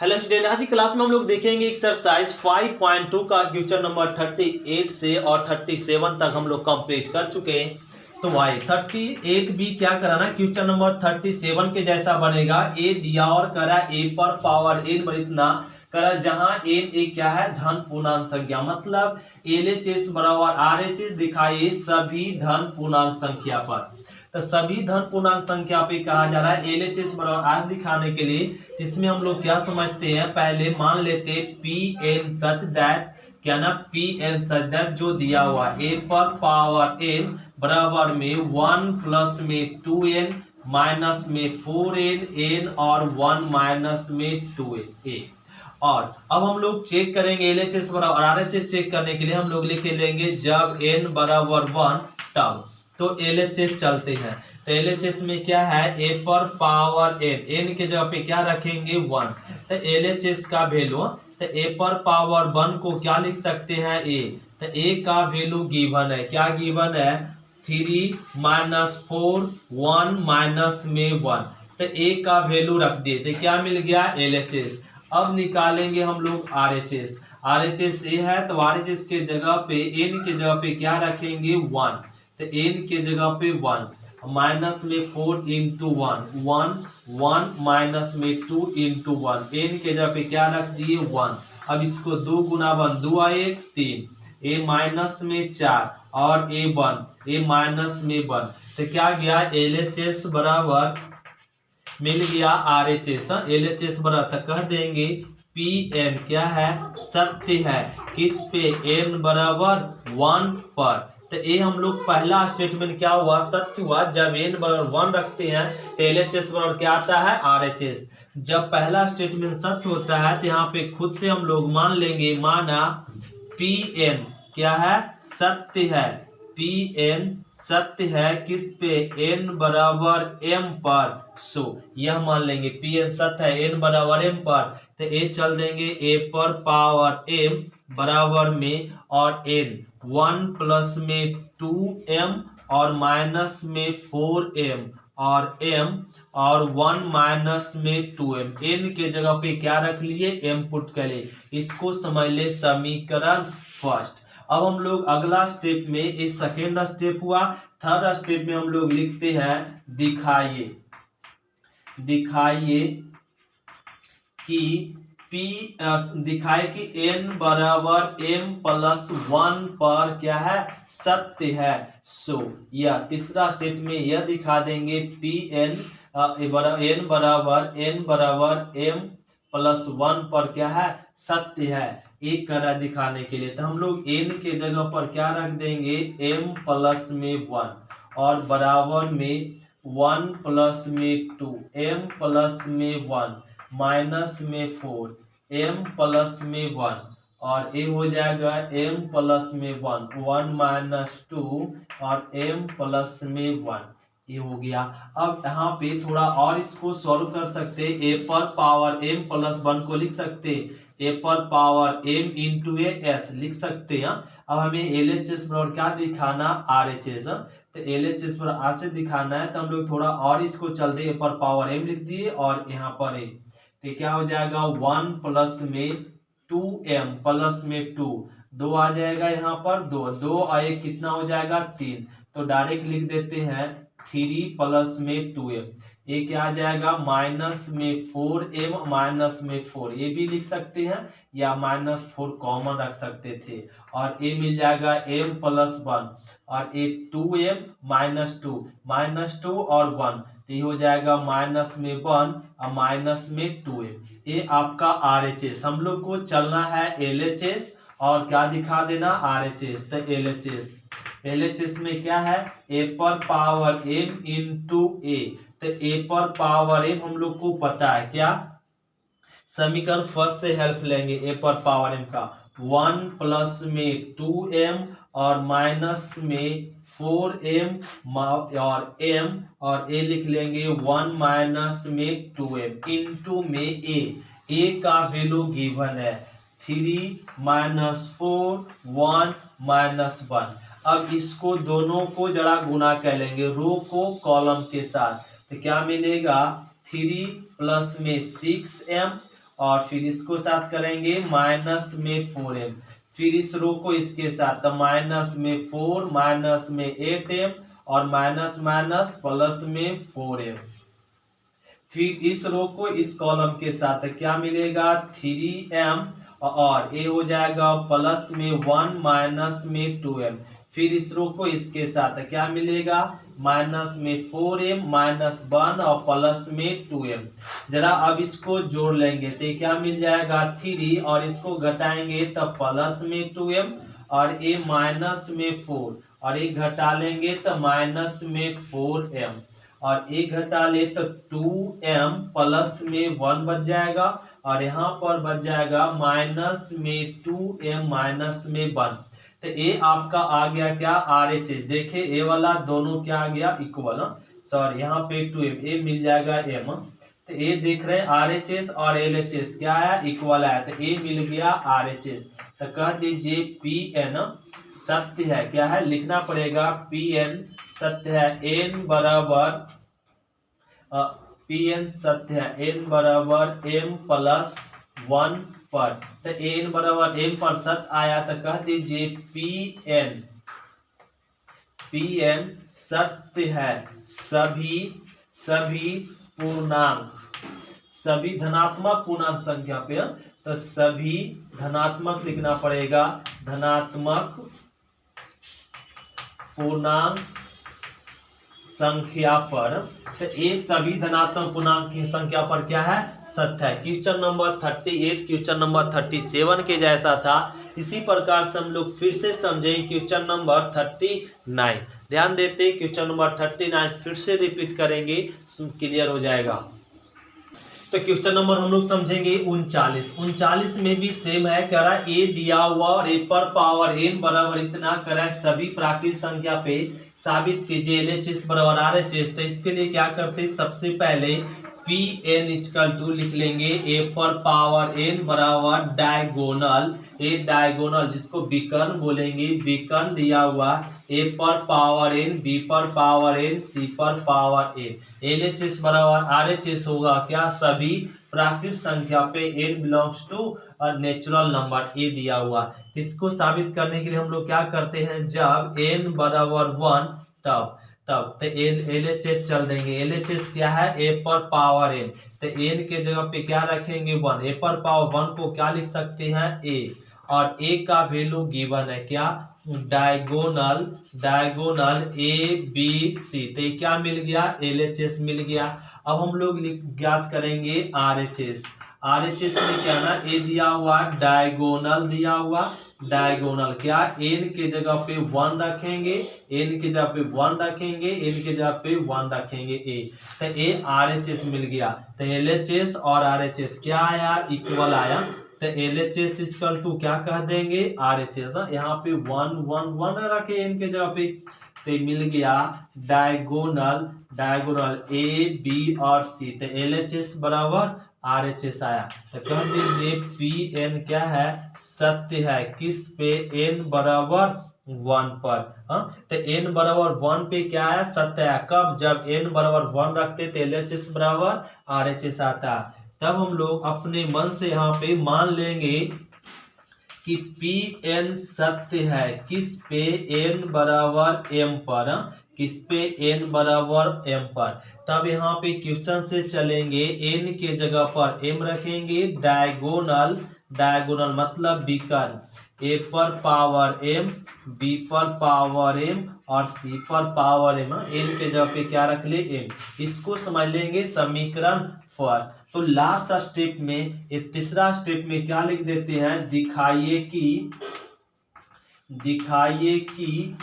Hello student, आज की class में हम लोग देखेंगे एक्सरसाइज 5.2 का क्वेश्चन नंबर 38 से और 37 तक हम लोग कंप्लीट कर चुके हैं। तो भाई 38 भी क्या कराना, क्वेश्चन नंबर 37 के जैसा बनेगा। ए दिया और करा ए पर पावर एन पर इतना करा, जहां एन ए क्या है, धन पूर्णांक संख्या। मतलब एलएचएस बराबर आरएचएस दिखाइए सभी धन पूर्णांक संख्या पर। तो सभी धन पूर्णांक संख्या पे कहा जा रहा है एलएचएस बराबर आर दिखाने के लिए। इसमें हम लोग क्या समझते हैं, पहले मान लेते पी एन सच दैट, क्या ना, पी एन सच दैट जो दिया हुआ ए पर पावर एन बराबर में 1 प्लस में 2n माइनस में 4n एन और 1 माइनस में 2n। और अब हम लोग चेक करेंगे एलएचएस बराबर आरएचएस चेक करने के लिए हम लोग लिख लेंगे जब n बराबर 1 तब तो एलएचएस चलते हैं। तो एलएचएस में क्या है, ए पर पावर एन, एन के जगह पे क्या रखेंगे 1। तो एलएचएस का वैल्यू, तो ए पर पावर 1 को क्या लिख सकते हैं ए। तो ए का वैल्यू गिवन है, क्या गिवन है 3 माइनस 4 1 माइनस में 1। तो ए का वैल्यू रख दिए तो क्या मिल गया एलएचएस। अब निकालेंगे हम लोग आरएचएस। आरएचएस ए है तो आरएचएस के जगह पे एन के जगह पे क्या रखेंगे 1। तो एन के जगह पे 1 माइनस में 4 इंटू 1 1 माइनस में 2 इंटू 1 एन के जगह पे क्या रख दिए 1। अब इसको 2 गुना 1 2 1 3 ए माइनस में 4 और ए 1 ए माइनस में 1। तो क्या गया एलएचएस बराबर मिल गया आरएचएस। एलएचएस बराबर तो कह देंगे पी एन क्या है, सत्य है किस पे, एन बराबर 1 पर। तो ये हम लोग पहला स्टेटमेंट क्या हुआ, सत्य हुआ। जब एन बराबर 1 रखते हैं तो एलएचएस बराबर क्या आता है आरएचएस। जब पहला स्टेटमेंट सत्य होता है तो यहाँ पे खुद से हम लोग मान लेंगे, माना पी एन क्या है, सत्य है। पी एन सत्य है किस पे, एन बराबर एम पर। सो यह मान लेंगे पी एन सत्य है एन बराबर एम पर। तो ए चल देंगे ए पर पावर एम बराबर में और एन 1 प्लस में 2m और माइनस में 4m और m और 1 माइनस में 2m। n के जगह पे क्या रख लिए, m पुट कर लिए। इसको समझ ले समीकरण फर्स्ट। अब हम लोग अगला स्टेप में, ये सेकेंड स्टेप हुआ। थर्ड स्टेप में हम लोग लिखते हैं दिखाइए कि पी दिखाए कि n बराबर m प्लस 1 पर क्या है, सत्य है। सो यह तीसरा स्टेप में यह दिखा देंगे पी एन बराबर m प्लस 1 पर क्या है, सत्य है। एक करा दिखाने के लिए तो हम लोग n के जगह पर क्या रख देंगे m प्लस में 1 और बराबर में 1 प्लस में 2 m प्लस में 1 माइनस में 4 m प्लस में 1 और ये हो जाएगा m प्लस में 1 1 माइनस 2 और m प्लस में 1। ये हो गया। अब यहाँ पे थोड़ा और इसको सॉल्व कर सकते, a पर पावर m प्लस 1 को लिख सकते, a पर पावर m इंटू एस लिख सकते हैं। अब हमें एलएचएस बराबर क्या दिखाना, आरएचएस। तो एलएचएस पर आर से दिखाना है तो हम लोग थोड़ा और इसको चलते, a पर पावर m लिख दिए और यहाँ पर a। तो क्या हो जाएगा 1 प्लस में 2m प्लस में 2 आ जाएगा, यहाँ पर 2 और 1 कितना हो जाएगा 3। तो डायरेक्ट लिख देते हैं 3 प्लस में 2m। ये क्या आ जाएगा माइनस में 4m माइनस में 4, ये भी लिख सकते हैं या माइनस 4 कॉमन रख सकते थे और ये मिल जाएगा m प्लस 1 और ये 2m माइनस 2 और 1, तो ये हो जाएगा माइनस में 1 और माइनस में 2m। ये आपका आरएचएस। हम लोग को चलना है एलएचएस और क्या दिखा देना, आरएचएस। तो एलएचएस में क्या है, ए पर पावर m इंटू ए। तो ए पर पावर m हम लोग को पता है क्या, समीकरण फर्स्ट से हेल्प लेंगे। ए पर पावर m का 1 प्लस में 2m और माइनस में 4m और m और a लिख लेंगे 1 माइनस में 2m इंटू में a का वैल्यू गिवन है 3 माइनस 4 1 माइनस 1। अब इसको दोनों को जरा गुना कर लेंगे रो को कॉलम के साथ, तो क्या मिलेगा 3 प्लस में 6m और फिर इसको साथ करेंगे माइनस में 4m, फिर इस रो को इसके साथ, तो माइनस में 4 माइनस में 8m और माइनस माइनस प्लस में 4m, फिर इस रो को इस कॉलम के साथ क्या मिलेगा 3m और ये हो जाएगा प्लस में 1 माइनस में 2m, फिर इस रो को इसके साथ क्या मिलेगा माइनस में 4m माइनस 1 और प्लस में 2m। जरा अब इसको जोड़ लेंगे तो क्या मिल जाएगा 3 और इसको घटाएंगे तब प्लस में 2m और ये माइनस में 4 और ये घटा लेंगे तो माइनस में 4m और एक घटा ले तो 2m प्लस में 1 बच जाएगा और यहाँ पर बच जाएगा माइनस में 2m माइनस में 1। तो ये आपका आ गया क्या RHS, देखिए ये वाला दोनों क्या आ गया इक्वल, सॉरी यहाँ पे 2m ये मिल जाएगा m, तो ये देख रहे हैं RHS और LHS क्या आया इक्वल आया, तो ये मिल गया RHS। तो कह दीजिए Pn सत्य है, क्या है लिखना पड़ेगा Pn सत्य है, n बराबर Pn सत्य है n बराबर m प्लस 1 पर, तो n बराबर m पर सत्य आया, तो कह दीजिए Pn सत्य है सभी पूर्णांक, सभी धनात्मक पूर्णांक संख्या पे, तो सभी धनात्मक लिखना पड़ेगा, धनात्मक पूर्णांक संख्या पर, तो ये सभी धनात्मक पूर्णांक की संख्या पर क्या है सत्य है। क्वेश्चन नंबर 38 क्वेश्चन नंबर 37 के जैसा था, इसी प्रकार से हम लोग फिर से समझें क्वेश्चन नंबर 39। ध्यान देते क्वेश्चन नंबर 39 फिर से रिपीट करेंगे, क्लियर हो जाएगा। तो क्वेश्चन नंबर हम लोग समझेंगे 39 में भी सेम है, कह रहा है ए दिया हुआ और ए पर पावर n बराबर इतना, कह रहा है सभी प्राकृतिक संख्या पे साबित कीजिए LHS बराबर RHS। तो इसके लिए क्या करते हैं, सबसे पहले Pn इक्वल टू लिख लेंगे ए पर पावर n बराबर डायगोनल, ए डायगोनल जिसको विकर्ण बोलेंगे, विकर्ण दिया हुआ ए पर पावर n, बी पर पावर n, सी पर पावर n, LHS बराबर RHS होगा क्या सभी प्राकृतिक संख्या पे n belongs to natural number ए दिया हुआ। इसको साबित करने के लिए हम लोग क्या करते हैं, जब n बराबर 1 तब तो LHS चल देंगे, LHS क्या है a पर पावर n, तो n के जगह पे क्या रखेंगे 1, a पर पावर 1 को क्या लिख सकते हैं a, और a का वैल्यू गिवन है क्या डायगोनल ABC, तो ये क्या मिल गया LHS मिल गया। अब हम लोग ज्ञात करेंगे RHS में क्या ना a दिया हुआ डायगोनल दिया हुआ, डायगोनल क्या n के जगह पे 1 रखेंगे, n के जगह पे 1 रखेंगे, n के जगह पे 1 रखेंगे a, तो a RHS मिल गया। तो LHS और RHS क्या आया इक्वल आया, तो LHS इक्वल टू क्या कह देंगे RHS, यहाँ पे 1 1 1 रखे n के जगह पे, तो मिल गया डायगोनल A B और C, तो LHS बराबर RHS आया। तो कह दीजिए Pn क्या है सत्य है, किस पे n बराबर 1 पर, तो n बराबर 1 पे क्या है सत्य है, कब जब n बराबर 1 रखते तो LHS बराबर RHS आता। तब हम लोग अपने मन से यहाँ पे मान लेंगे कि Pn सत्य है किस पे n बराबर m पर, किस पे n बराबर m पर। तब यहाँ पे क्वेश्चन से चलेंगे, n के जगह पर m रखेंगे, डायगोनल मतलब विकर्ण, a पर पावर m, b पर पावर m और c पर पावर m, n के जगह पे क्या रख ले m, इसको समझ लेंगे समीकरण फर्स्ट। तो लास्ट स्टेप में, ये तीसरा स्टेप में क्या लिख देते हैं, दिखाइए कि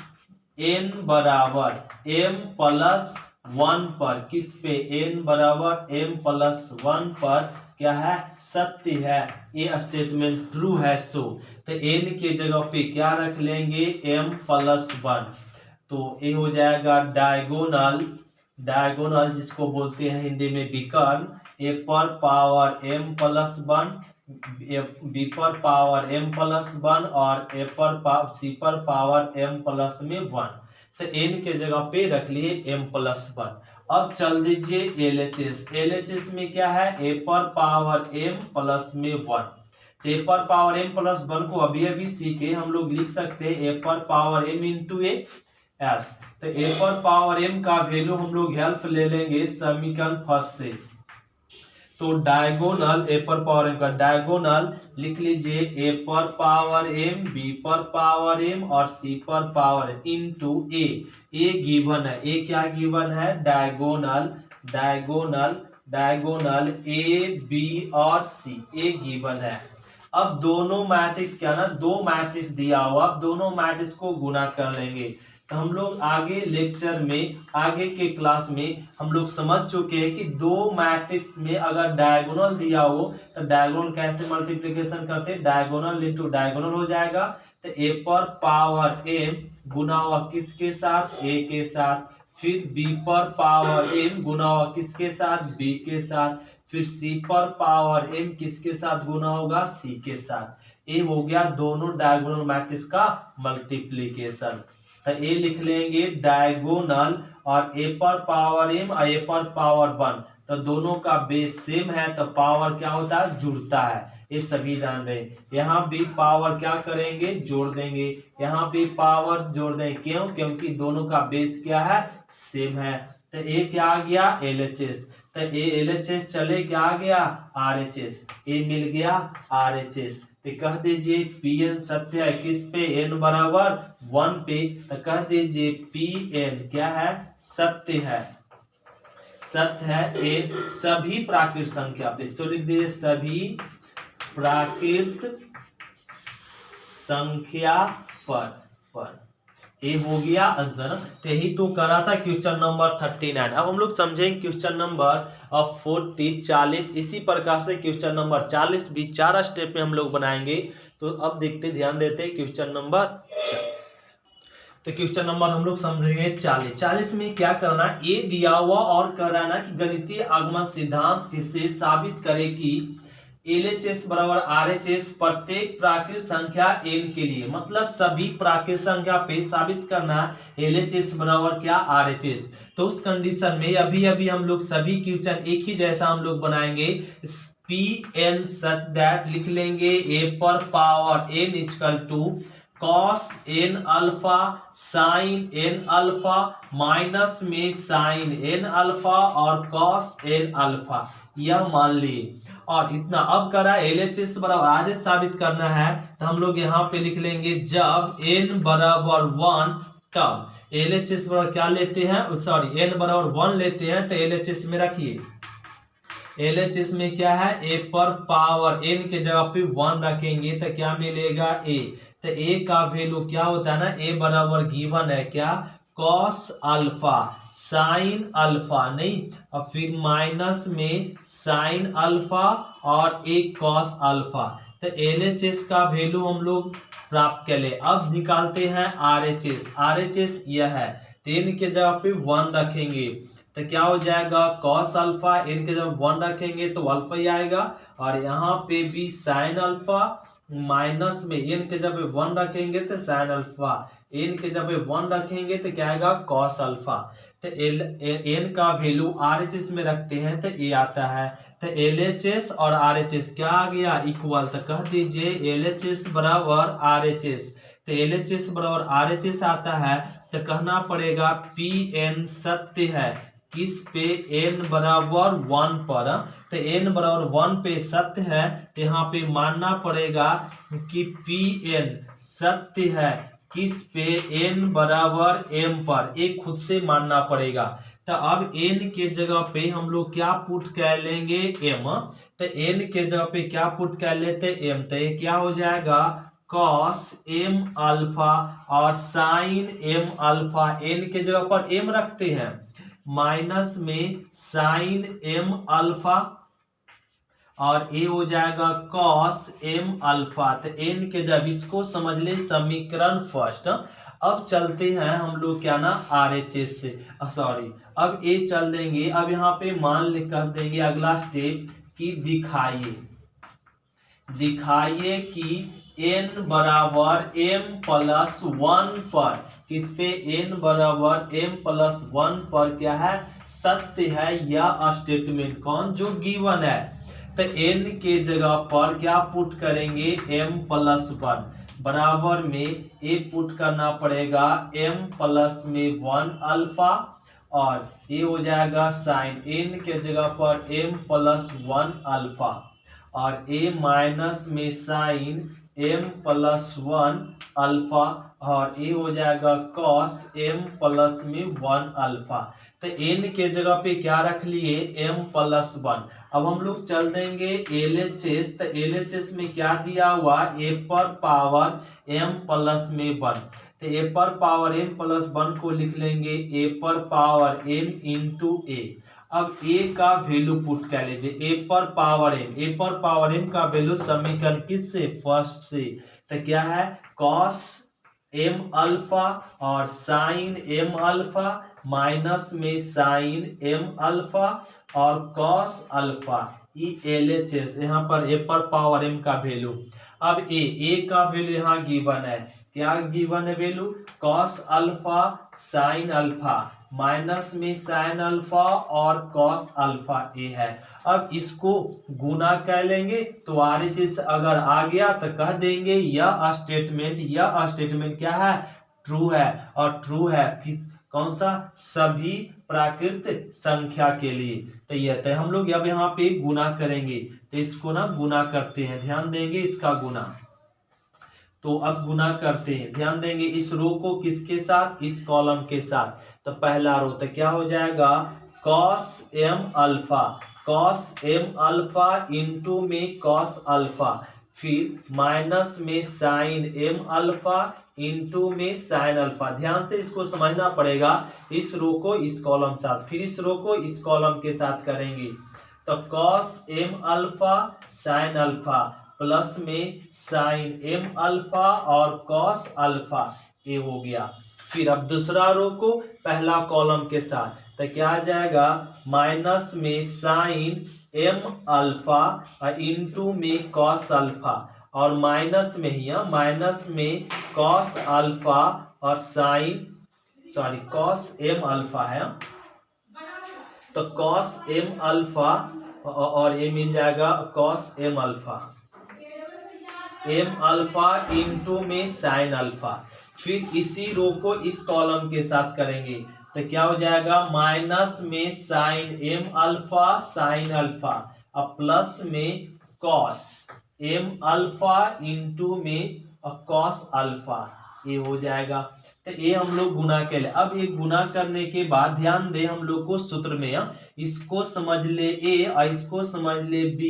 n बराबर m प्लस 1 पर, किस पे n बराबर m प्लस 1 पर क्या है सत्य है, ये स्टेटमेंट ट्रू है सो, तो n के जगह पे क्या रख लेंगे m प्लस 1, तो ये हो जाएगा डायगोनल जिसको बोलते हैं हिंदी में विकर्ण, a पर पावर m प्लस 1, b पर पावर m प्लस 1 और c पर पावर m प्लस में 1, तो n के जगह पे रख लिए m प्लस 1 अब चल दीजिए LHS। LHS में क्या है, a पर पावर m प्लस में 1। तो a पर पावर m प्लस 1 को अभी अभी सीखे हम लोग लिख सकते हैं a पर power m into a s। तो a पर पावर m का वैल्यू हम लोग हेल्प ले लेंगे समीकरण फर्स्ट से। तो डायगोनल a पर पावर m का डायगोनल लिख लीजिए a पर पावर m, b पर पावर m और c पर पावर इनटू a। गिवन है, a क्या गिवन है, diagonal diagonal diagonal a b और c a गिवन है। अब दोनों मैट्रिक्स क्या ना, दो मैट्रिक्स दिया हुआ, अब दोनों मैट्रिक्स को गुना कर लेंगे। तो हम लोग आगे लेक्चर में, आगे के क्लास में हम लोग समझ चुके हैं कि दो मैट्रिक्स में अगर डायगोनल दिया हो तो डायगोनल कैसे मल्टीप्लिकेशन करते हैं, डायगोनल इंटू डायगोनल हो जाएगा। तो a पर पावर m गुना हुआ किसके साथ, a के साथ, फिर b पर पावर m गुना हुआ किसके साथ, b के साथ, फिर c पर पावर m किसके साथ गुना होगा, c के साथ। ये हो गया दोनों डायगोनल मैट्रिक्स का मल्टीप्लिकेशन। तो ए लिख लेंगे डायगोनल और a पर पावर m और a पर पावर 1, तो दोनों का बेस सेम है तो पावर क्या होता है, जुड़ता है। ये सभी जान रहे हैं। यहाँ भी पावर क्या करेंगे, जोड़ देंगे, यहाँ भी पावर जोड़ देंगे। क्यों, क्योंकि दोनों का बेस क्या है, सेम है। तो ए क्या आ गया, LHS। तो ए LHS चले क्या आ गया, RHS। ए मिल गया RHS। तो कह दीजिए Pn सत्य है किस पे, n बराबर 1 पे। तो कह दीजिए Pn क्या है, सत्य है, सत्य है n सभी प्राकृत संख्या पे। सो लिख दीजिए सभी प्राकृत संख्या पर। ये हो गया आंसर। तो यही तो करा था क्वेश्चन नंबर 39। अब हम लोग समझेंगे क्वेश्चन नंबर 40, 40। इसी प्रकार से क्वेश्चन नंबर 40 भी 4 स्टेप में हम लोग बनाएंगे। तो अब देखते, ध्यान देते हैं क्वेश्चन नंबर 40। तो क्वेश्चन नंबर हम लोग समझेंगे 40। 40 में क्या करना, ये दिया हुआ और कराना कि गणितीय आगमन सिद्धांत से साबित करे कि LHS बराबर RHS प्रत्येक प्राकृत संख्या n के लिए, मतलब सभी प्राकृत संख्या पे साबित करना LHS बराबर क्या, RHS। तो उस कंडीशन में अभी अभी हम लोग सभी क्वेश्चन एक ही जैसा हम लोग बनाएंगे। Pn सच दैट लिख लेंगे a पर power n equal to cos n alpha sine n alpha minus में साइन n अल्फा और cos n अल्फा, यह मान लिए। और इतना अब करा LHS बराबर RHS साबित करना है। तो हम लोग यहाँ पे लिख लेंगे जब n बराबर 1 तब LHS बराबर क्या लेते हैं, सॉरी n बराबर 1 लेते हैं। तो LHS में रखिए, LHS में क्या है, a पर पावर n के जगह पे 1 रखेंगे तो क्या मिलेगा, a। तो a का वैल्यू क्या होता है ना, a बराबर गिवन है क्या, कॉस अल्फा साइन अल्फा, नहीं, और फिर माइनस में साइन अल्फा और एक कॉस अल्फा। तो LHS का वैल्यू हम लोग प्राप्त कर ले। अब निकालते हैं RHS। RHS यह है, तो n के जगह पे 1 रखेंगे तो क्या हो जाएगा, कॉस अल्फा, n के जब 1 रखेंगे तो अल्फा ही आएगा, और यहाँ पे भी साइन अल्फा माइनस में n के जब 1 रखेंगे तो साइन अल्फा, n के जब 1 रखेंगे तो क्या आएगा, कॉस अल्फा। तो n का वैल्यू RHS में रखते हैं तो ये आता है। तो LHS और RHS क्या आ गया, इक्वल। तो कह दीजिए LHS बराबर RHS। तो LHS बराबर RHS आता है तो कहना पड़ेगा Pn सत्य है किस पे, n बराबर 1 पर। तो n बराबर 1 पे सत्य है तो यहाँ पे मानना पड़ेगा कि Pn सत्य है किस पे, n बराबर m पर। एक खुद से मानना पड़ेगा। तो अब n के जगह पे हम लोग क्या पुट कर लेंगे, m। तो n के जगह पे क्या पुट कर लेते, m। तो ये क्या हो जाएगा, cos m अल्फा और साइन m अल्फा, n के जगह पर m रखते हैं, माइनस में साइन m अल्फा और ए हो जाएगा cos m अल्फा। तो n के जब, इसको समझ ले समीकरण फर्स्ट। अब चलते हैं हम लोग क्या ना RHS से, सॉरी अब ए चल देंगे। अब यहाँ पे मान लिख कर देंगे अगला स्टेप कि दिखाइए कि n बराबर m प्लस 1 पर किस पे, n बराबर m+1 पर क्या है, सत्य है यह स्टेटमेंट। कौन, जो गिवन है। तो n के जगह पर क्या पुट करेंगे, m+1 बराबर में a पुट करना पड़ेगा m+1 अल्फा, और ये हो जाएगा साइन n के जगह पर m+1 अल्फा, और a माइनस में साइन m+1 अल्फा, और ये हो जाएगा कॉस m+1 अल्फा। तो n के जगह पे क्या रख लिए, m+1। अब हम लोग चल देंगे LHS। तो LHS में क्या दिया हुआ, a पर पावर m+1। तो a पर पावर m+1 को लिख लेंगे a पर पावर m इंटू a। अब a का वैल्यू पुट कर लीजिए, a पर पावर m का वैल्यू समीकरण किससे, फर्स्ट से। तो क्या है, कॉस m अल्फा और साइन m अल्फा, माइनस में साइन m अल्फा और कॉस अल्फा, LHS यहाँ पर a पर पावर m का वैल्यू। अब a का वैल्यू यहाँ गिवन है, क्या गिवन है value, cos alpha sine alpha, minus में साइन अल्फा और कॉस अल्फा ए है। अब इसको गुना कर लेंगे तो RHS अगर आ गया तो कह देंगे यह स्टेटमेंट क्या है, ट्रू है। और ट्रू है किस, कौन सा, सभी प्राकृत संख्या के लिए। तो यह तो हम लोग अब यहाँ पे गुना करेंगे, तो इसको ना गुना करते हैं, ध्यान देंगे इसका गुना। तो अब गुना करते हैं, ध्यान देंगे इस रो को किसके साथ, इस कॉलम के साथ। तो पहला रो तो क्या हो जाएगा, कॉस m अल्फा इंटू में कॉस अल्फा, फिर माइनस में साइन m अल्फा इंटू में साइन अल्फा। ध्यान से इसको समझना पड़ेगा, इस रो को इस कॉलम के साथ, फिर इस रो को इस कॉलम के साथ करेंगे। तो cos m alpha sine alpha plus में साइन m अल्फा और कॉस अल्फा, ये हो गया। फिर अब दूसरा रो को पहला कॉलम के साथ, तो क्या आ जाएगा, माइनस में साइन m अल्फा इंटू में कॉस अल्फा, और माइनस में ही माइनस में कॉस अल्फा और कॉस m अल्फा है, तो कॉस m अल्फा और ये मिल जाएगा कॉस m अल्फा इंटू में साइन अल्फा। फिर इसी रो को इस कॉलम के साथ करेंगे, तो क्या हो जाएगा, माइनस में sine m alpha sine alpha और प्लस में कॉस m अल्फा इंटू में कॉस अल्फा, ये हो जाएगा। तो ये हम लोग गुना के लिए, अब ये गुना करने के बाद ध्यान दे हम लोग को सूत्र में, इसको समझ ले a और इसको समझ ले b।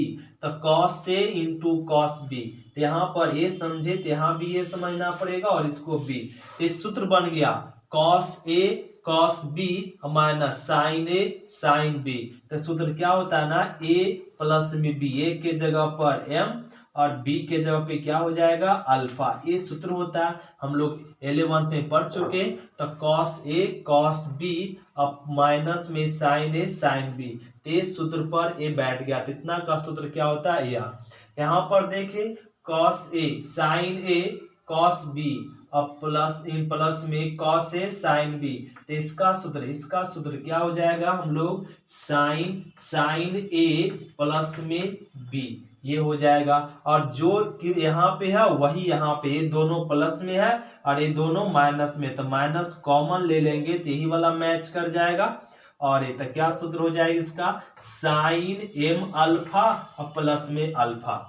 तो cos a into cos b, तो यहाँ पर a समझे तो यहाँ भी ये समझना पड़ेगा और इसको b। तो सूत्र बन गया cos a cos b minus sine a sine b। तो सूत्र क्या होता है ना, a प्लस में b, a के जगह पर m और b के जगह पे क्या हो जाएगा, अल्फा। ये सूत्र होता है, हम लोग 11th में पढ़ चुके। तो कॉस a कॉस b अब माइनस में साइन a साइन b, तो इस सूत्र पर a बैठ गया। तो इतना का सूत्र क्या होता है, यह। यहाँ पर देखें cos a sine a cos b अब प्लस में कॉस a साइन b, तो इसका सूत्र क्या हो जाएगा, हम लोग साइन a प्लस में b, ये हो जाएगा। और जो कि यहाँ पे है वही यहाँ पे, ये दोनों प्लस में है और ये दोनों माइनस में, तो माइनस कॉमन ले लेंगे तो यही वाला मैच कर जाएगा। और ये तो क्या सूत्र हो जाएगा इसका, साइन m अल्फा और प्लस में अल्फा,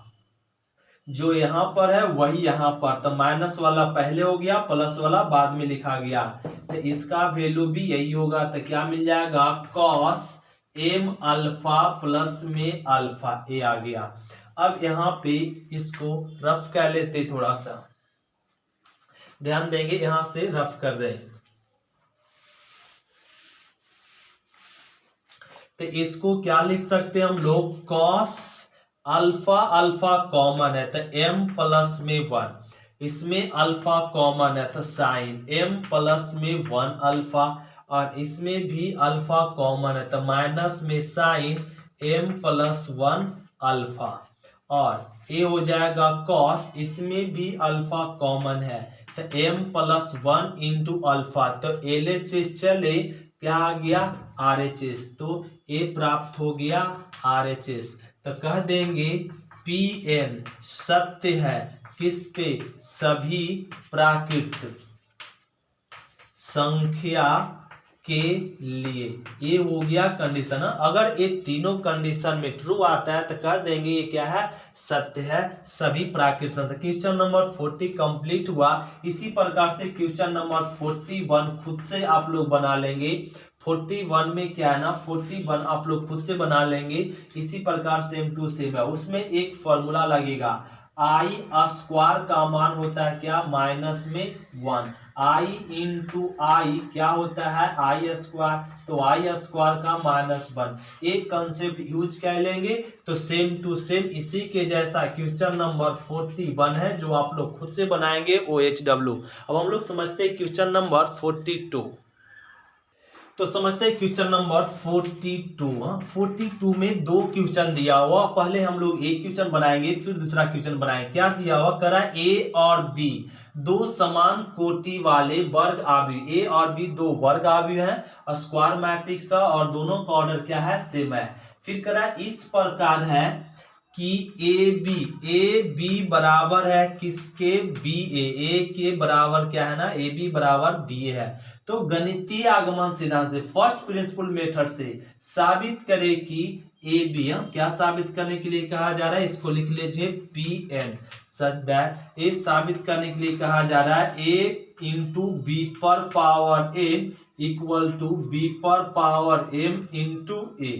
जो यहाँ पर है वही यहाँ पर, तो माइनस वाला पहले हो गया, प्लस वाला बाद में लिखा गया। तो इसका वैल्यू भी यही होगा। तो क्या मिल जाएगा, कॉस m अल्फा प्लस में अल्फा, ये आ गया। अब यहाँ पे इसको रफ कर लेते, थोड़ा सा ध्यान देंगे, यहां से रफ कर रहे हैं। तो इसको क्या लिख सकते हैं हम लोग, कॉस अल्फा कॉमन है तो m प्लस में 1, इसमें अल्फा कॉमन है तो साइन m प्लस में 1 अल्फा, और इसमें भी अल्फा कॉमन है तो माइनस में साइन m प्लस 1 अल्फा। और ए हो जाएगा कॉस, इसमें भी अल्फा कॉमन है तो m+1 इंटू अल्फा, तो LHS चले क्या आ गया RHS, तो ए प्राप्त हो गया RHS। तो कह देंगे Pn सत्य है किस पे, सभी प्राकृत संख्या के लिए। ये हो गया कंडीशन। अगर ये तीनों कंडीशन में ट्रू आता है तो कह देंगे ये क्या है, सत्य है सभी प्राकृत संख्या। क्वेश्चन नंबर 40 कंप्लीट हुआ। इसी प्रकार से क्वेश्चन नंबर 41 खुद से आप लोग बना लेंगे। 41 में क्या है ना, 41 आप लोग खुद से बना लेंगे। इसी प्रकार सेम टू सेम है, उसमें एक फॉर्मूला लगेगा। आई स्क्वायर का मान होता है क्या, -1। आई इंटू आई क्या होता है, आई स्क्वायर, तो आई स्क्वायर का -1। एक कंसेप्ट यूज कर लेंगे तो सेम टू सेम इसी के जैसा क्वेश्चन नंबर 41 है जो आप लोग खुद से बनाएंगे OHW। अब हम लोग समझते हैं क्वेश्चन नंबर 42। तो समझते हैं क्वेश्चन नंबर 42। 42 में दो क्वेश्चन दिया हुआ, पहले हम लोग एक क्वेश्चन बनाएंगे फिर दूसरा क्वेश्चन बनाएंगे। क्या दिया हुआ, करा ए और बी दो समान कोटि वाले वर्ग आव्यूह, ए और बी दो वर्ग आव्यूह हैं, स्क्वायर मैट्रिक्स और दोनों का ऑर्डर क्या है, सेम है। फिर करा इस प्रकार है कि ए बी बराबर है किसके, बी ए के बराबर क्या है ना, ए बी बराबर बी है। तो गणितीय आगमन सिद्धांत से फर्स्ट प्रिंसिपल मेथड से साबित करे कि ए बी, क्या साबित करने के लिए कहा जा रहा है, इसको लिख लीजिए Pn सच दैट, ए साबित करने के लिए कहा जा रहा है ए इंटू बी पर power N equal to B पर पावर एम इंटू ए,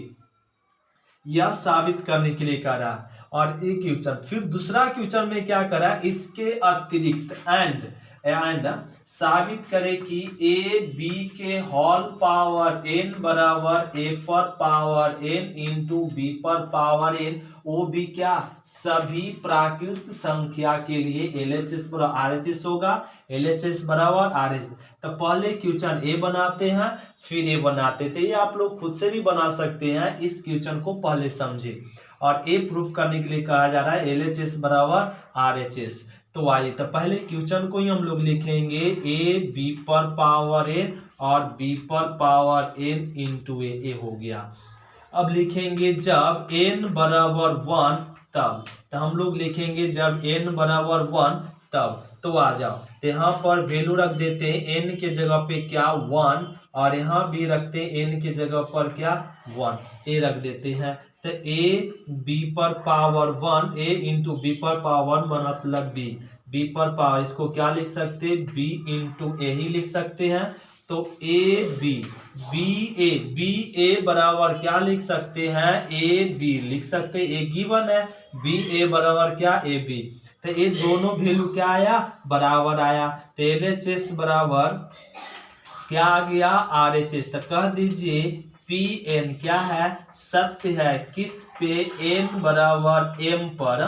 यह साबित करने के लिए कह रहा है। और एक क्वेश्चन, फिर दूसरा क्वेश्चन में क्या करा, इसके अतिरिक्त एंड साबित करे कि ए बी के होल पावर एन बराबर ए पर पावर एन इंटू बी पर पावर एन, वो भी क्या, सभी प्राकृत संख्या के लिए LHS बराबर RHS होगा, LHS बराबर RHS। तो पहले क्वेश्चन ए बनाते हैं फिर ए बनाते थे, ये आप लोग खुद से भी बना सकते हैं। इस क्वेश्चन को पहले समझे और ए प्रूफ करने के लिए कहा जा रहा है LHS बराबर RHS। तो आइए तो पहले क्वेश्चन को ही हम लोग लिखेंगे ए बी पर पावर एन और बी पर पावर एन इंटू ए हो गया। अब लिखेंगे जब n बराबर 1 तब, तो हम लोग लिखेंगे जब n बराबर 1 तब। तो आ जाओ, तो यहाँ पर वैल्यू रख देते हैं n के जगह पे क्या 1, और यहाँ भी रखते हैं n के जगह पर क्या 1, a रख देते हैं। तो a b पर पावर 1, a इंटू बी पर पावर 1 मतलब b पर पावर, इसको क्या लिख सकते हैं, b इंटू ए ही लिख सकते हैं। तो बी ए बराबर क्या लिख सकते हैं, ए बी लिख सकते हैं, ए गिवन है, बी ए बराबर क्या, ए बी। तो ये दोनों वैल्यू क्या आया, बराबर आया। तो LHS बराबर क्या आ गया, RHS। तो कह दीजिए Pn क्या है, सत्य है किस पे, n बराबर m पर,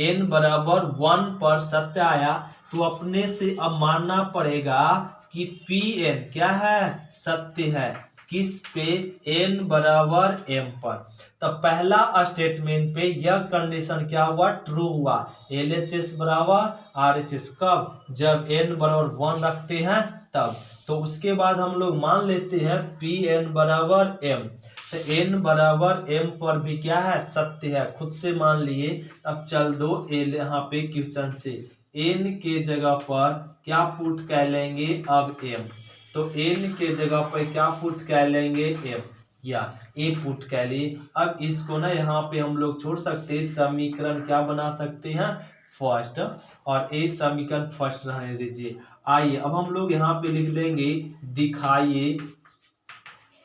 n बराबर 1 पर सत्य आया। तो अपने से अब मानना पड़ेगा कि Pn क्या है, सत्य है किस पे, n बराबर m पर। तो पहला स्टेटमेंट पे यह कंडीशन क्या हुआ, ट्रू हुआ, LHS बराबर RHS। कब, जब n बराबर 1 रखते हैं तब। तो उसके बाद हम लोग मान लेते हैं Pn बराबर m। तो n बराबर m पर भी क्या है, सत्य है, खुद से मान लिए। अब चल दो यहाँ पे क्वेश्चन से n के जगह पर क्या पुट कर लेंगे, अब m। तो n के जगह पर क्या पुट कर लेंगे, m, या a पुट कर लिए। अब इसको ना यहाँ पे हम लोग छोड़ सकते हैं, समीकरण क्या बना सकते हैं, फर्स्ट, और a समीकरण फर्स्ट रहने दीजिए। आइए अब हम लोग यहाँ पे लिख देंगे दिखाइए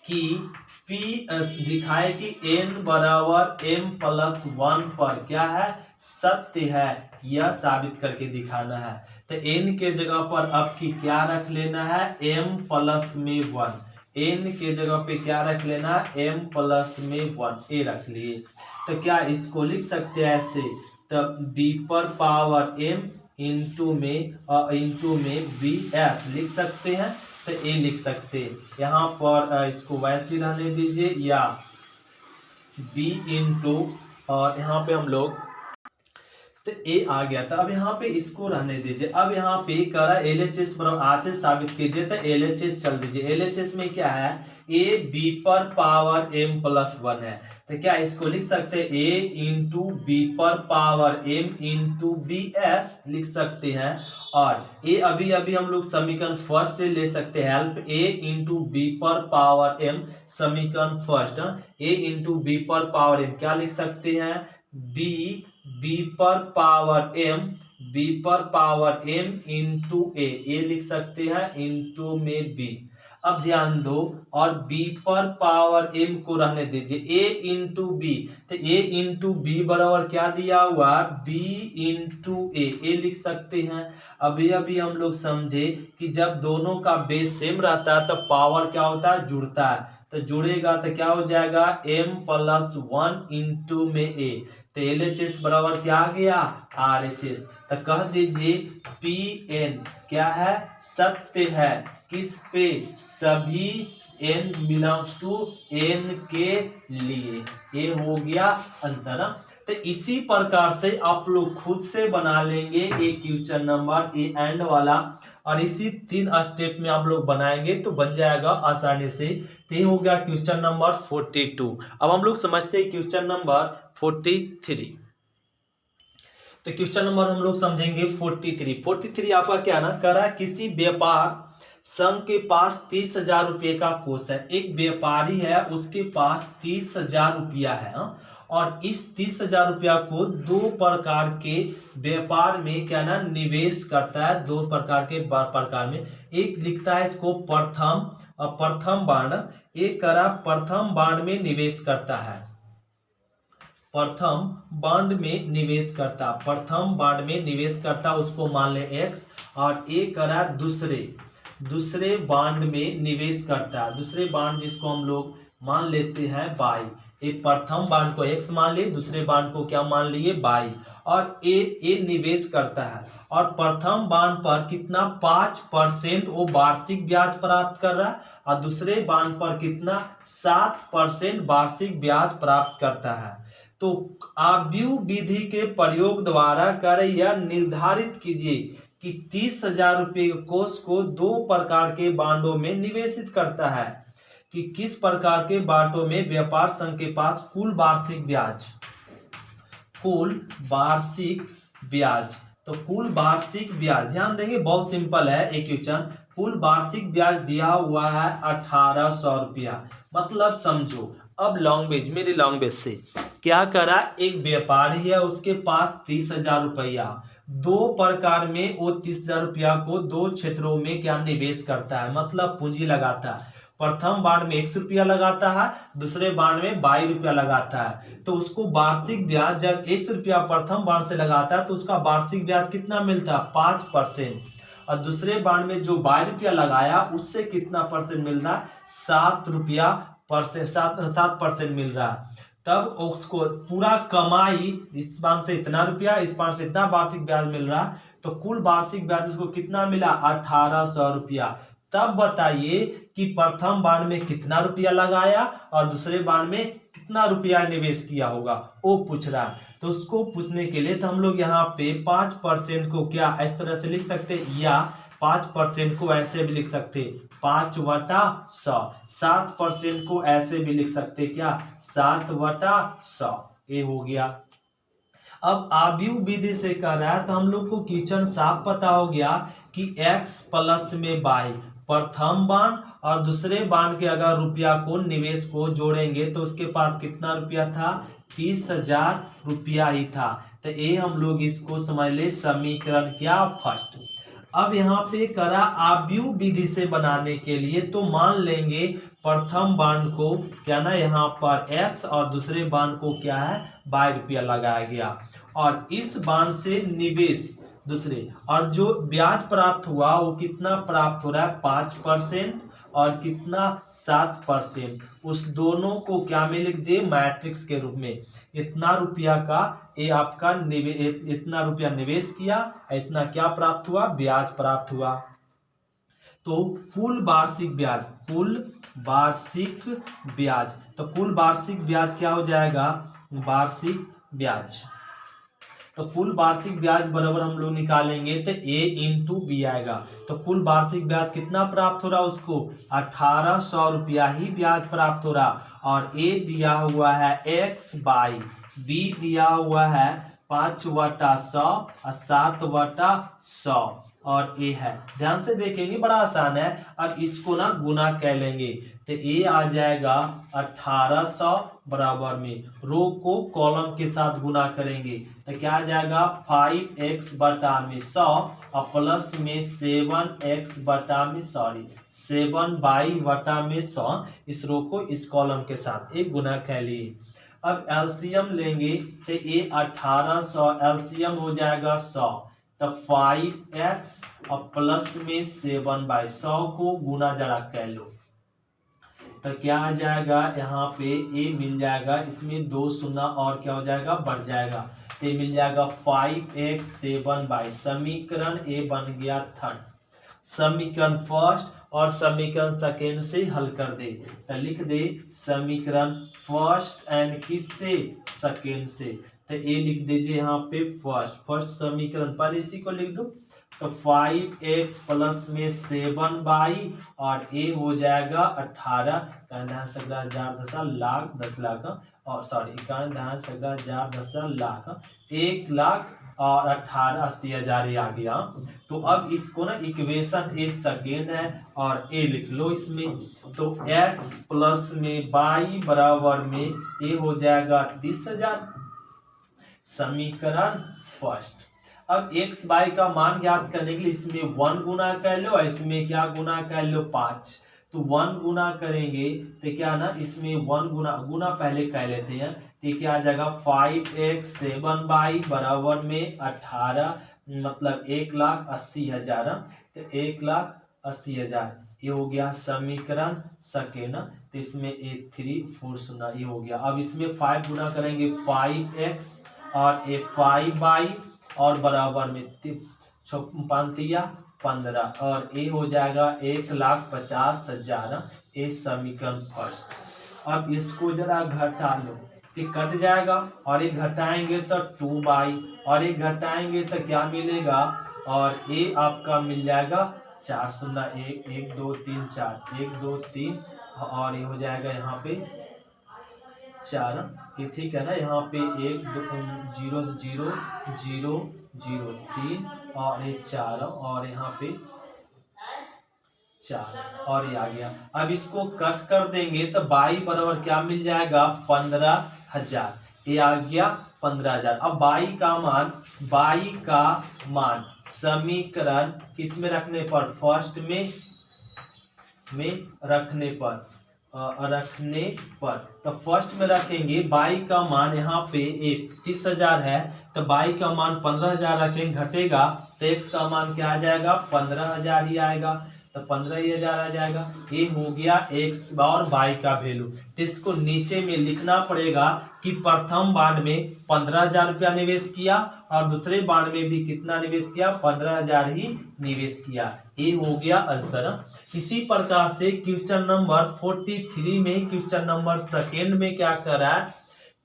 कि दिखाए कि n बराबर m+1 पर क्या है, सत्य है, यह साबित करके दिखाना है। तो n के जगह पर अब की क्या रख लेना है, m+1, n के जगह पे क्या रख लेना है, m+1 a रख लिए। तो क्या इसको लिख सकते हैं ऐसे, तब b पर पावर m इंटू में bs लिख सकते हैं। तो a लिख सकते हैं, यहाँ पर इसको वैसे रहने दीजिए, या b इंटू, और यहाँ पे हम लोग तो ए आ गया था। अब यहाँ पे इसको रहने दीजिए। अब यहाँ पे करा LHS बराबर आचे साबित कीजिए, तो LHS चल दीजिए। LHS में क्या है, ए बी पर पावर m प्लस 1 है, तो क्या इसको लिख सकते हैं a इंटू बी पर पावर m इंटू बी एस लिख सकते हैं। और ए अभी अभी हम लोग समीकरण फर्स्ट से ले सकते हैं हेल्प, a इंटू बी पर पावर m समीकरण फर्स्ट, a इंटू बी पर पावर m क्या लिख सकते हैं, बी पर पावर m, बी पर पावर m इंटू ए लिख सकते हैं इंटू में b। अब ध्यान दो, और b पर पावर m को रहने दीजिए, a इंटू बी, तो a इंटू बी बराबर क्या दिया हुआ, b इंटू ए लिख सकते हैं। अभी अभी हम लोग समझे कि जब दोनों का बेस सेम रहता है तो पावर क्या होता है, जुड़ता है, तो जुड़ेगा तो क्या हो जाएगा m प्लस 1 इंटू में a, तो LHS बराबर क्या आ गया, RHS। तो कह दीजिए Pn क्या है, सत्य है, किस पे, सभी n बिलोंग्स टू n के लिए। ये हो गया आंसर। तो इसी प्रकार से आप लोग खुद से बना लेंगे एक क्वेश्चन नंबर ए एंड वाला, और इसी 3 स्टेप में आप लोग बनाएंगे तो बन जाएगा आसानी से। तो ये हो गया क्वेश्चन नंबर 42। अब हम लोग समझते हैं क्वेश्चन नंबर 43। तो क्वेश्चन नंबर हम लोग समझेंगे 43 आपका क्या ना करा, किसी व्यापार संघ के पास 30,000 रुपये का कोष है। एक व्यापारी है, उसके पास 30,000 रुपया है, और इस 30,000 रुपया को 2 प्रकार के व्यापार में क्या ना निवेश करता है। 2 प्रकार में एक लिखता है इसको प्रथम बांड, एक करा प्रथम बांड में निवेश करता है, प्रथम बांड में निवेश करता उसको मान ले x, और एक करा दूसरे बांड में निवेश करता है, दूसरे बांड जिसको हम लोग मान लेते हैं y। एक प्रथम बांड को x मान लिए, दूसरे बांड को क्या मान लिए, y, और ए निवेश करता है, और प्रथम बांड पर कितना 5% वो वार्षिक ब्याज प्राप्त कर रहा है, और दूसरे बांड पर कितना 7% वार्षिक ब्याज प्राप्त करता है। तो आव्यूह विधि के प्रयोग द्वारा कर यह निर्धारित कीजिए कि 30,000 रुपये के कोष को 2 प्रकार के बांडों में निवेशित करता है, कि किस प्रकार के बांडों में व्यापार संघ के पास कुल वार्षिक ब्याज, तो कुल वार्षिक ब्याज ध्यान देंगे, बहुत सिंपल है एक क्वेश्चन। कुल वार्षिक ब्याज दिया हुआ है 1800 रुपया, मतलब समझो। अब मेरी लैंग्वेज से क्या करा, एक व्यापारी है, उसके पास 30,000 रुपया, 2 प्रकार में वो 30,000 रुपया को 2 क्षेत्रों में क्या निवेश करता है, मतलब पूंजी लगाता है। प्रथम बांड में 100 रुपया लगाता है, दूसरे बांड में 22 रुपया लगाता है। तो उसको वार्षिक ब्याज जब 100 रुपया प्रथम बांड से लगाता है तो उसका वार्षिक ब्याज कितना मिलता है, 5%, और दूसरे बांड में जो 22 रुपया लगाया उससे कितना परसेंट मिल रहा है, 7% मिल रहा है। तब उसको पूरा कमाई, इस बांड से इतना रुपया, इस बांड से इतना वार्षिक ब्याज मिल रहा है, तो कुल वार्षिक ब्याज उसको कितना मिला, 1800 रुपया। तब बताइए कि प्रथम बांड में कितना रुपया लगाया और दूसरे बांड में कितना रुपया निवेश किया होगा, वो पूछ रहा है। तो उसको पूछने के लिए तो हम लोग यहाँ पे 5% को क्या इस तरह से लिख सकते, या 5% को ऐसे भी लिख सकते 5/100, 7% को ऐसे भी लिख सकते क्या, 7/100। ये हो गया। अब आव्यूह विधि से कर रहा है तो हम लोग को क्वेश्चन साफ पता हो गया कि x प्लस में y, प्रथम बांड और दूसरे बांड के अगर रुपया को निवेश को जोड़ेंगे तो उसके पास कितना रुपया था, 30,000 रुपया ही था। तो ये हम लोग इसको समझ ले समीकरण क्या फर्स्ट। अब यहाँ पे करा आव्यूह विधि से बनाने के लिए तो मान लेंगे प्रथम बांड को क्या ना यहाँ पर x और दूसरे बांड को क्या है 22 रुपया लगाया गया, और इस बांड से निवेश दूसरे, और जो ब्याज प्राप्त हुआ वो कितना प्राप्त हो रहा है, 5% और कितना 7%। उस दोनों को क्या में लिख दे, मैट्रिक्स के रूप में। इतना रुपया का ये आपका इतना रुपया निवेश किया, इतना क्या प्राप्त हुआ, ब्याज प्राप्त हुआ। तो कुल वार्षिक ब्याज, तो कुल वार्षिक ब्याज क्या हो जाएगा, वार्षिक ब्याज। तो कुल वार्षिक ब्याज बराबर हम लोग निकालेंगे तो a इंटू बी आएगा। तो कुल वार्षिक ब्याज कितना प्राप्त हो रहा उसको 1800 रुपया ही ब्याज प्राप्त हो रहा। और a दिया हुआ है x बाई b दिया हुआ है 5/100 और 7/100 और ए है। ध्यान से देखेंगे बड़ा आसान है। अब इसको ना गुना कर लेंगे तो ए आ जाएगा 1800 बराबर में रो को कॉलम के साथ गुना करेंगे तो क्या आ जाएगा 5x बटा में 100 और प्लस में 7x बटा में 7/100 इस रो को इस कॉलम के साथ एक गुना कर लिए। अब एलसीएम लेंगे तो ये 1800 एलसीएम हो जाएगा 100 तो 5x और प्लस में 7/100 को गुना जरा कर लो तो क्या आ जाएगा यहाँ पे a मिल जाएगा, इसमें 2 शून्य और क्या हो जाएगा बढ़ जाएगा तो ये मिल जाएगा 5x 7/, समीकरण a बन गया थर्ड। समीकरण फर्स्ट और समीकरण सेकेंड से हल कर दे तो लिख दे समीकरण फर्स्ट एंड किससे सेकेंड से तो ए लिख दीजिए यहाँ पे फर्स्ट समीकरण पर इसी को लिख दो तो 5x प्लस में 7/, और ए हो जाएगा 18 लाख 10 लाख और सॉरी 1 लाख और 18,80,000 आ गया। तो अब इसको ना इक्वेशन ए सेकेंड है और ए लिख लो इसमें तो x प्लस में y बराबर में ए हो जाएगा 30,000 समीकरण फर्स्ट। अब x y का मान ज्ञात करने के लिए इसमें 1 गुना कर लो और इसमें क्या गुना कर लो 5 तो 1 गुना करेंगे तो क्या ना इसमें 1 गुना पहले कर लेते हैं तो क्या आ जाएगा 5x 7/, बराबर में 18 मतलब 1,80,000 तो 1,80,000 ये हो गया समीकरण सेकेंड। तो इसमें 340 ये हो गया। अब इसमें 5 गुना करेंगे 5x और 5/, और बराबर में 5×5 और ए हो जाएगा 1,50,000 ए समीकरण फर्स्ट। अब इसको जरा घटा लो तो कट जाएगा और एक घटाएंगे तो 2/, और एक घटाएंगे तो क्या मिलेगा और ए आपका मिल जाएगा 4 शून्य 1 2 3 4 1 2 3 और ये हो जाएगा यहाँ पे 4 ये ठीक है ना। यहाँ पे 1 2 0 0 0 0 3 और ये 4 और यहाँ पे 4 और ये आ गया। अब इसको कट कर देंगे तो बाई बराबर क्या मिल जाएगा 15,000 ये आ गया 15,000। अब बाई का मान समीकरण किस में रखने पर फर्स्ट में रखने पर तो फर्स्ट में रखेंगे बाई का मान यहाँ पे 30,000 है तो बाई का मान 15,000 रखेंगे घटेगा तो एक्स का मान क्या आ जाएगा 15,000 ही आएगा तो 15,000 आ जाएगा। ये हो गया एक्स और बाई का वैल्यू। तो इसको नीचे में लिखना पड़ेगा कि प्रथम बांड में 15,000 रुपया निवेश किया और दूसरे बांड में भी कितना निवेश किया 15,000 ही निवेश किया। ये हो गया आंसर। इसी प्रकार से क्वेश्चन नंबर 43 में क्वेश्चन नंबर सेकेंड में क्या कर रहा है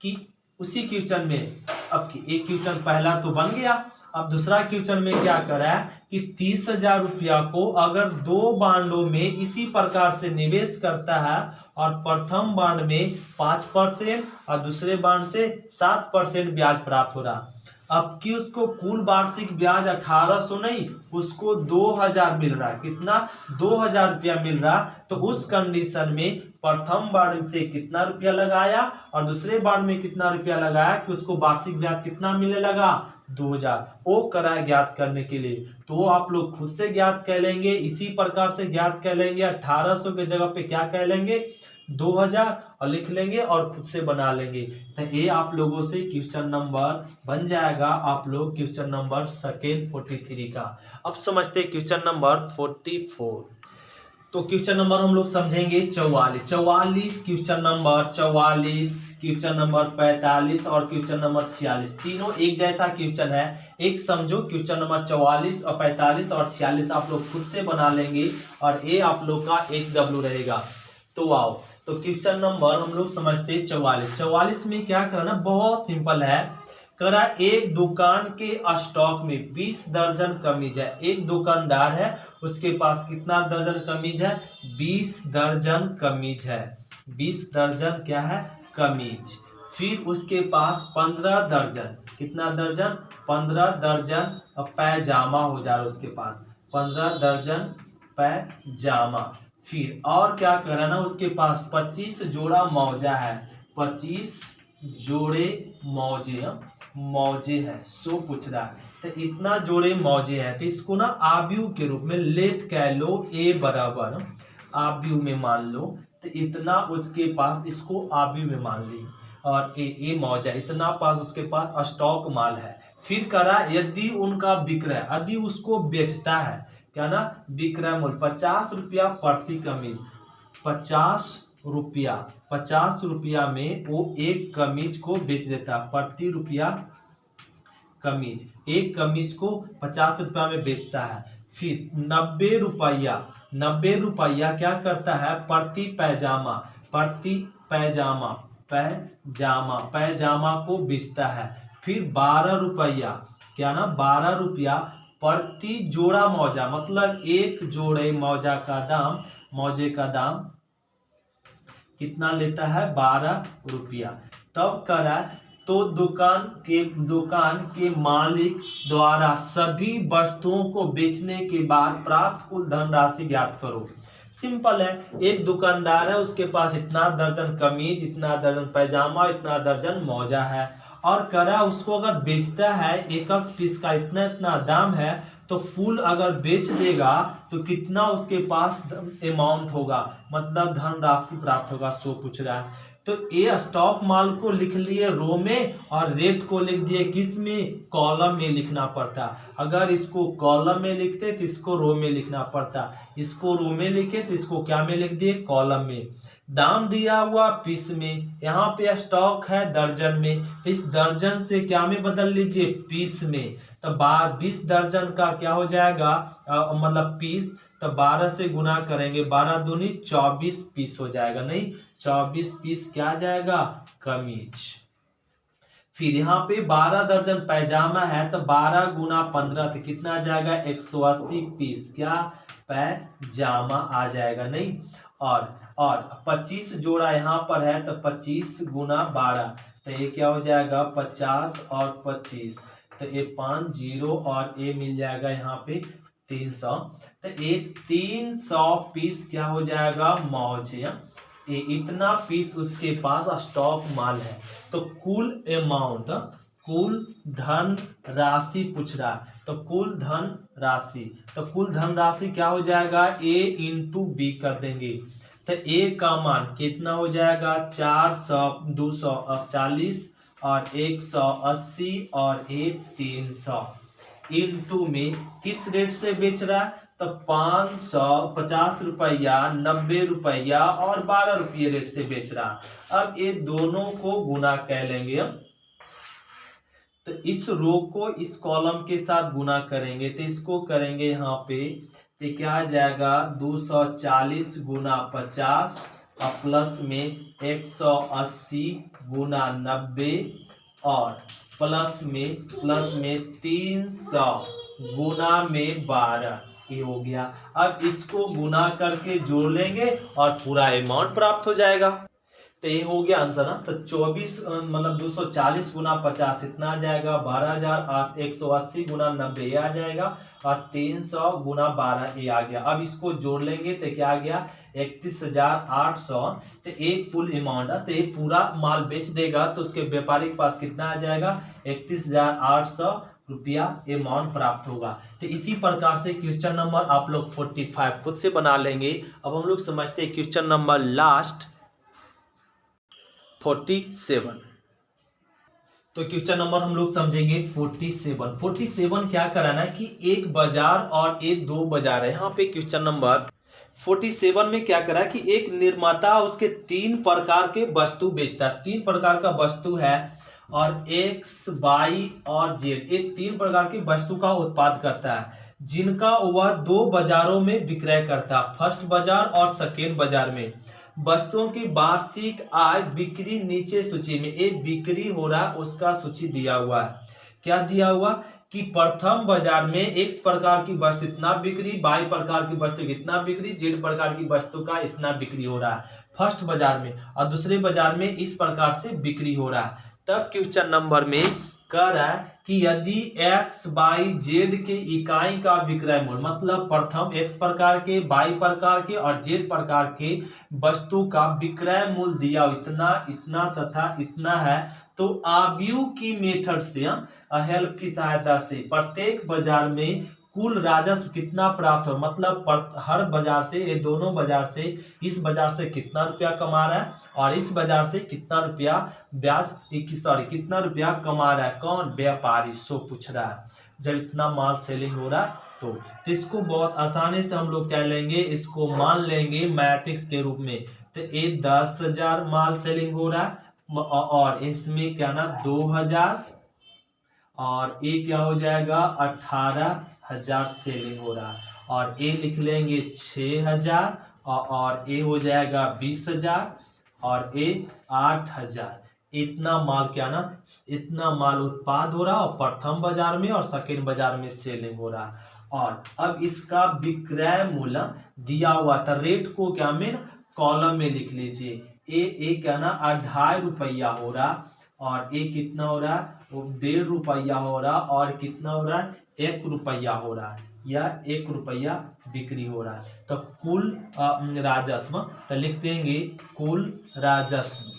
कि उसी क्वेश्चन में अब एक क्वेश्चन पहला तो बन गया, अब दूसरा क्वेश्चन में क्या कर रहा है कि 30,000 रुपया को अगर 2 बांडों में इसी प्रकार से निवेश करता है और प्रथम बांड में 5% और दूसरे बांड से 7% ब्याज प्राप्त हो रहा। अब कि उसको कुल वार्षिक ब्याज 1800 नहीं उसको 2,000 मिल रहा है। कितना 2,000 रुपया मिल रहा। तो उस कंडीशन में प्रथम बांड से कितना रुपया लगाया और दूसरे बांड में कितना रुपया लगाया कि उसको वार्षिक ब्याज कितना मिलने लगा 2,000। वो करा ज्ञात करने के लिए तो आप लोग खुद से ज्ञात कर लेंगे, इसी प्रकार से ज्ञात कर लेंगे। 1800 के जगह पे क्या कह लेंगे 2,000 और लिख लेंगे और खुद से बना लेंगे। तो ये आप लोगों से क्वेश्चन नंबर बन जाएगा आप लोग क्वेश्चन नंबर सेकेंड 43 का। अब समझते हैं क्वेश्चन नंबर 44। तो क्वेश्चन नंबर हम लोग समझेंगे 44 क्वेश्चन नंबर 44 क्वेश्चन नंबर 45 और क्वेश्चन नंबर 46 तीनों एक जैसा क्वेश्चन है। एक समझो क्वेश्चन नंबर 44 और 45 और 46 आप लोग खुद से बना लेंगे और ये आप लोग का 1W रहेगा। तो आओ तो क्वेश्चन नंबर हम लोग समझते हैं 44 में क्या करना बहुत सिंपल है। करा एक दुकान के स्टॉक में 20 दर्जन कमीज है। एक दुकानदार है, उसके पास कितना दर्जन कमीज है? 20 दर्जन कमीज है। 20 दर्जन क्या है? कमीज। फिर उसके पास 15 दर्जन, कितना दर्जन? 15 दर्जन पैजामा हो जा रहा है उसके पास, 15 दर्जन पैजामा। फिर और क्या करा ना, उसके पास 25 जोड़ा मौजा है, 25 जोड़े मौजे है। सो पूछ रहा है तो इतना जोड़े मौजे हैं, तो इसको ना आव्यूह के रूप में लेट कह लो, ए बराबर आव्यूह में मान लो, तो इतना उसके पास, इसको आव्यूह में मान ली, और ए मौजा, इतना पास उसके पास स्टॉक माल है। फिर करा यदि उनका विक्रय, यदि उसको बेचता है, क्या ना, विक्रय मूल्य 50 रुपया प्रति कमीज, 50 रुपया में वो एक कमीज को बेच देता, प्रति रुपया कमीज, एक कमीज को 50 रुपया में बेचता है। फिर 90 रुपया क्या करता है? प्रति पैजामा, पैजामा को बेचता है। फिर 12 रुपया, क्या ना, 12 रुपया प्रति जोड़ा मौजा, मतलब एक जोड़े मौजे का दाम कितना लेता है? 12 रुपया। तब करा तो दुकान के मालिक द्वारा सभी वस्तुओं को बेचने के बाद प्राप्त कुल धनराशि ज्ञात करो। सिंपल है, एक दुकानदार है, उसके पास इतना दर्जन कमीज, इतना दर्जन पैजामा, इतना दर्जन मौजा है, और करा उसको अगर बेचता है, एक पीस का इतना इतना दाम है, तो कुल अगर बेच देगा तो कितना उसके पास अमाउंट होगा, मतलब धनराशि प्राप्त होगा। सो पूछ रहा है। तो ये स्टॉक माल को लिख लिए रो में, और रेट को लिख दिए किस में? कॉलम में लिखना पड़ता। अगर इसको कॉलम में लिखते तो इसको रो में लिखना पड़ता, इसको रो में लिखे तो इसको क्या में लिख दिए? कॉलम में। दाम दिया हुआ पीस में, यहाँ पे स्टॉक है दर्जन में, तो इस दर्जन से क्या में बदल लीजिए? पीस में। तो 20 दर्जन का क्या हो जाएगा, मतलब पीस, तो 12 से गुना करेंगे, 12 दूनी 24 पीस हो जाएगा, नहीं 24 पीस क्या आ जाएगा? कमीज। फिर यहाँ पे 12 दर्जन पैजामा है, तो 12 गुना 15, तो कितना आ जाएगा? 180 पीस क्या पैजामा आ जाएगा, नहीं। और 25 जोड़ा यहाँ पर है, तो 25 गुना 12, तो ये क्या हो जाएगा? 50 और 25, तो ये 5 जीरो, और ये मिल जाएगा यहाँ पे 300, तो ये 300 पीस क्या हो जाएगा? मौज। ये इतना पीस उसके पास स्टॉक माल है। तो कुल अमाउंट, कुल धन राशि पूछ रहा है, तो कुल धन राशि, तो कुल धन राशि क्या हो जाएगा? ए इंटू बी कर देंगे, तो ए का मान कितना हो जाएगा? 400, 240 और 180 और ए 300, इंटू में किस रेट से बेच रहा है? तो 550 रुपया, 90 रुपया और 12 रुपये रेट से बेच रहा। अब ये दोनों को गुना कह लेंगे हम, तो इस रो को इस कॉलम के साथ गुना करेंगे, तो इसको करेंगे यहाँ पे, तो क्या आ जाएगा? 240 गुना 50 और प्लस में 180 गुना 90 और प्लस में 300 गुना में 12, ये हो गया। अब इसको गुना करके जोड़ लेंगे और पूरा अमाउंट प्राप्त हो जाएगा। तो ये हो गया आंसर ना। तो 24 मतलब 240 गुना 50 इतना आ जाएगा 12,000, 180 गुना 90 ये आ जाएगा, और 300 गुना 12 ये आ गया। अब इसको जोड़ लेंगे तो क्या आ गया? 31,800। तो एक कुल अमाउंट है, तो ये पूरा माल बेच देगा तो उसके व्यापारी के पास कितना आ जाएगा? 31,800 रुपया अमाउंट प्राप्त होगा। तो इसी प्रकार से क्वेश्चन नंबर आप लोग 45 खुद से बना लेंगे। अब हम लोग समझते हैं क्वेश्चन नंबर लास्ट 47। तो क्वेश्चन नंबर हम लोग समझेंगे 47। 47 क्या कराना कि एक बाजार और एक दो बाजार है। यहाँ पे क्वेश्चन नंबर 47 में क्या करा कि एक निर्माता उसके 3 प्रकार के वस्तु बेचता है। 3 प्रकार का वस्तु है और X, Y और Z, ये 3 प्रकार की वस्तु का उत्पाद करता है, जिनका वह 2 बाजारों में विक्रय करता है, फर्स्ट बाजार और सेकेंड बाजार में। वस्तुओं की वार्षिक आय बिक्री नीचे सूची में, ये बिक्री हो रहा है उसका सूची दिया हुआ है। क्या दिया हुआ कि प्रथम बाजार में X प्रकार की वस्तु इतना बिक्री, Y प्रकार की वस्तु कितना बिक्री, Z प्रकार की वस्तु का इतना बिक्री हो रहा है फर्स्ट बाजार में, और दूसरे बाजार में इस प्रकार से बिक्री हो रहा है। तब क्वेश्चन नंबर में कह रहा है कि यदि x y z के इकाई का विक्रय मूल्य, मतलब प्रथम x प्रकार के, y प्रकार के और z प्रकार के वस्तु का विक्रय मूल्य दिया इतना, इतना तथा इतना है, तो आव्यूह की मेथड से, हेल्प की सहायता से प्रत्येक बाजार में कुल राजस्व कितना प्राप्त हो, मतलब हर बाजार से, ये दोनों बाजार से, इस बाजार से कितना रुपया कमा रहा है और इस बाजार से कितना रुपया ब्याज, कितना रुपया कमा रहा है कौन, व्यापारी, सो पूछ रहा है जब इतना माल सेलिंग हो रहा है तो इसको बहुत आसानी से हम लोग क्या लेंगे, इसको मान लेंगे मैट्रिक्स के रूप में। तो ये 10,000 माल सेलिंग हो रहा है और इसमें क्या ना 2,000 और ये क्या हो जाएगा 18,000 सेलिंग हो रहा है, और ये लिख लेंगे 6,000 और ये हो जाएगा 20,000 और ये 8,000। इतना माल क्या ना, इतना माल उत्पाद हो रहा है और प्रथम बाजार में और सेकेंड बाजार में सेलिंग हो रहा है। और अब इसका विक्रय मूल्य दिया हुआ था, रेट को क्या में कॉलम में लिख लीजिए। ये क्या ना 2.5 रुपया हो रहा और ये कितना हो रहा है, वो 1.5 रुपया हो रहा और कितना हो रहा है 1 रुपया हो रहा है, या 1 रुपया बिक्री हो रहा है। तो कुल राजस्व, तो लिख देंगे कुल राजस्व।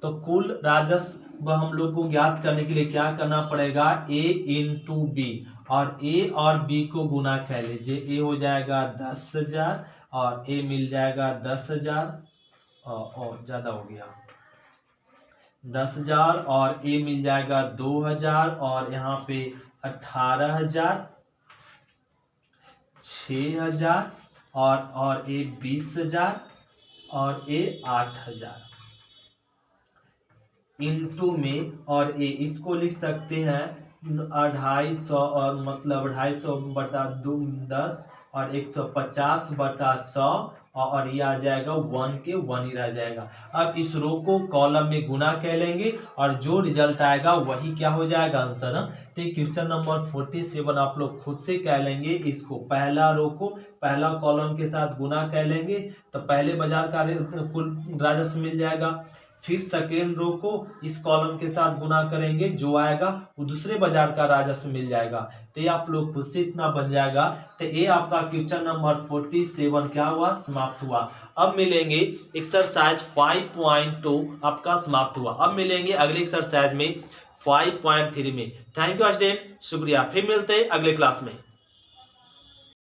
तो कुल राजस्व हम लोग को ज्ञात करने के लिए क्या करना पड़ेगा, A इंटू बी, और A और B को गुना कर लीजिए, A हो जाएगा 10,000 और A मिल जाएगा 10,000 और ज्यादा हो गया 10,000 और A मिल जाएगा 2,000 और यहाँ पे 18,000, 6,000 और A 20,000 और A 8,000 इंटू में, और A इसको लिख सकते हैं 250 और मतलब 250 बटा 10 और 150 बटा 100 और ये आ जाएगा 1 के 1 ही रह जाएगा। अब इस रो को कॉलम में गुना कर लेंगे और जो रिजल्ट आएगा वही क्या हो जाएगा आंसर। तो क्वेश्चन नंबर 47 आप लोग खुद से कह लेंगे, इसको पहला रो को पहला कॉलम के साथ गुना कर लेंगे तो पहले बाजार का कुल राजस्व मिल जाएगा, फिर सेकेंड रो को इस कॉलम के साथ गुना करेंगे, जो आएगा वो दूसरे बाजार का राजस्व मिल जाएगा। तो ये आप लोग खुद से इतना बन जाएगा। तो ये आपका क्वेश्चन नंबर 47 क्या हुआ, समाप्त हुआ। अब मिलेंगे एक्सरसाइज 5.2 आपका समाप्त हुआ। अब मिलेंगे अगले एक्सरसाइज में 5.3 में। थैंक यू स्टूडेंट, शुक्रिया, फिर मिलते हैं अगले क्लास में।